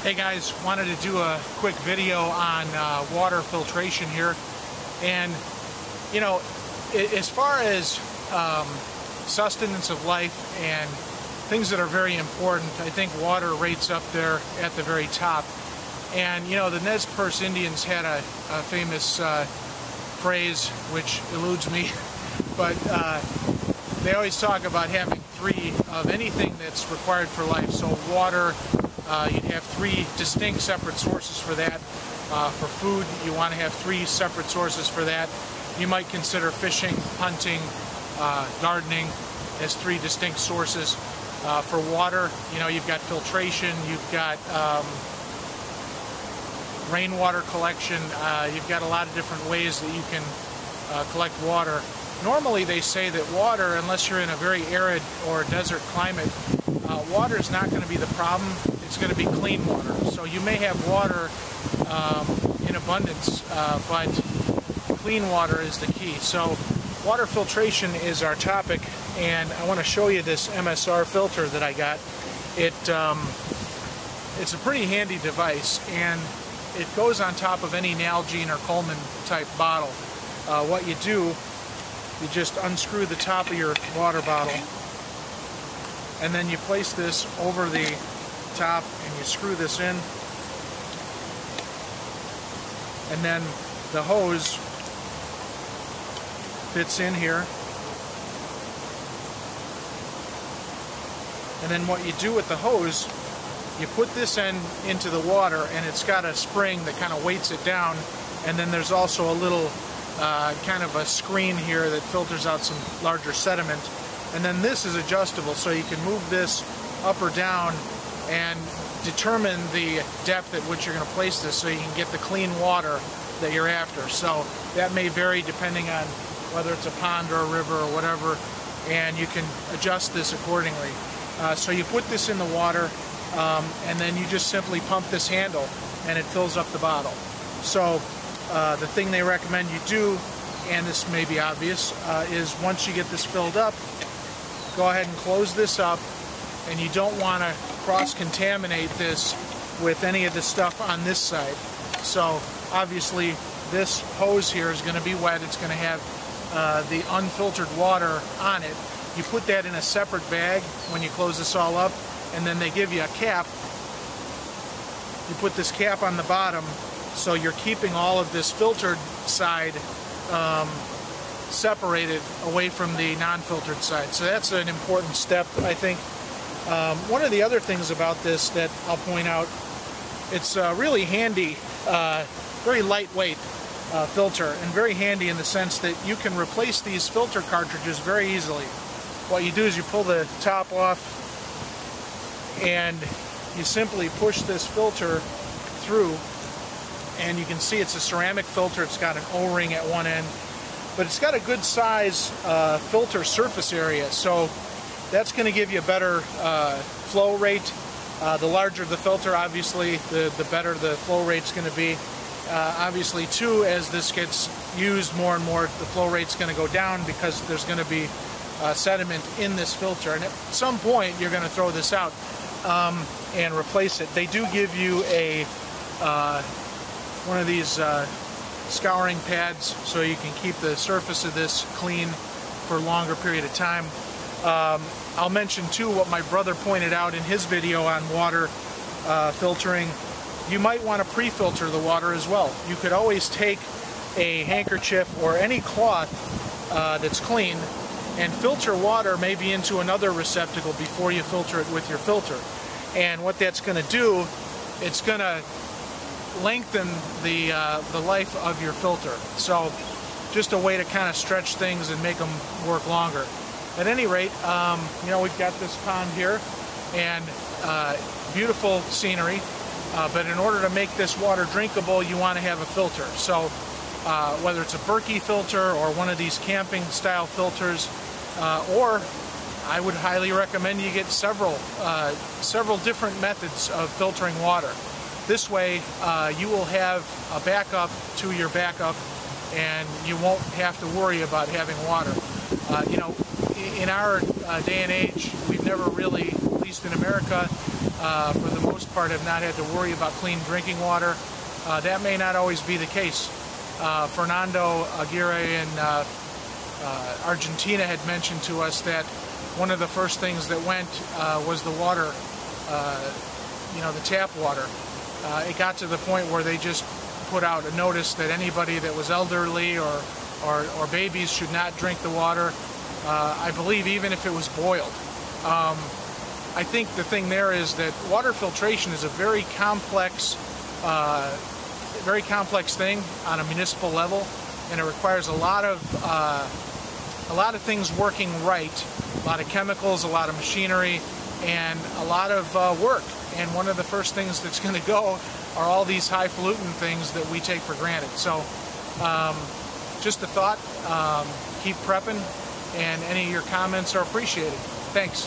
Hey guys, wanted to do a quick video on water filtration here. And you know, as far as sustenance of life and things that are very important, I think water rates up there at the very top. And you know, the Nez Perce Indians had a famous phrase which eludes me, but they always talk about having three of anything that's required for life. So water, you'd have three distinct separate sources for that. For food, you want to have three separate sources for that. You might consider fishing, hunting, gardening as three distinct sources. For water, you know, you've got filtration, you've got rainwater collection, you've got a lot of different ways that you can collect water. Normally they say that water, unless you're in a very arid or desert climate, water is not going to be the problem. It's going to be clean water. So you may have water in abundance, but clean water is the key. So water filtration is our topic, and I want to show you this MSR filter that I got. It's a pretty handy device, and it goes on top of any Nalgene or Coleman type bottle. What you do, you just unscrew the top of your water bottle, and then you place this over the top and you screw this in, and then the hose fits in here. And then what you do with the hose, you put this end into the water, and it's got a spring that kind of weights it down, and then there's also a little kind of a screen here that filters out some larger sediment. And then this is adjustable, so you can move this up or down and determine the depth at which you're going to place this so you can get the clean water that you're after. So that may vary depending on whether it's a pond or a river or whatever, and you can adjust this accordingly. So you put this in the water, and then you just simply pump this handle and it fills up the bottle. So the thing they recommend you do, and this may be obvious, is once you get this filled up, go ahead and close this up, and you don't want to cross-contaminate this with any of the stuff on this side. So obviously this hose here is going to be wet. It's going to have the unfiltered water on it. You put that in a separate bag when you close this all up, and then they give you a cap. You put this cap on the bottom, so you're keeping all of this filtered side separated away from the non-filtered side. So that's an important step, I think. One of the other things about this that I'll point out, it's really handy, very lightweight filter, and very handy in the sense that you can replace these filter cartridges very easily. What you do is you pull the top off, and you simply push this filter through, and you can see it's a ceramic filter. It's got an O-ring at one end, but it's got a good size filter surface area, so that's going to give you a better flow rate. The larger the filter, obviously, the better the flow rate's going to be. Obviously, too, as this gets used more and more, the flow rate's going to go down because there's going to be sediment in this filter, and at some point you're going to throw this out and replace it. They do give you a one of these scouring pads so you can keep the surface of this clean for a longer period of time. I'll mention too what my brother pointed out in his video on water filtering. You might want to pre-filter the water as well. You could always take a handkerchief or any cloth that's clean and filter water maybe into another receptacle before you filter it with your filter. And what that's going to do, it's going to lengthen the life of your filter. So just a way to kind of stretch things and make them work longer. At any rate, you know, we've got this pond here, and beautiful scenery, but in order to make this water drinkable, you want to have a filter. So whether it's a Berkey filter or one of these camping style filters, or I would highly recommend you get several different methods of filtering water. This way you will have a backup to your backup, and you won't have to worry about having water. You know, in our day and age, we've never really, at least least in America, for the most part, have not had to worry about clean drinking water. That may not always be the case. Fernando Aguirre in Argentina had mentioned to us that one of the first things that went was the water, the tap water. It got to the point where they just put out a notice that anybody that was elderly or babies should not drink the water, I believe, even if it was boiled. I think the thing there is that water filtration is a very complex thing on a municipal level, and it requires a lot of things working right, a lot of chemicals, a lot of machinery, and a lot of work. And one of the first things that's going to go are all these highfalutin things that we take for granted. So just a thought, keep prepping, and any of your comments are appreciated. Thanks.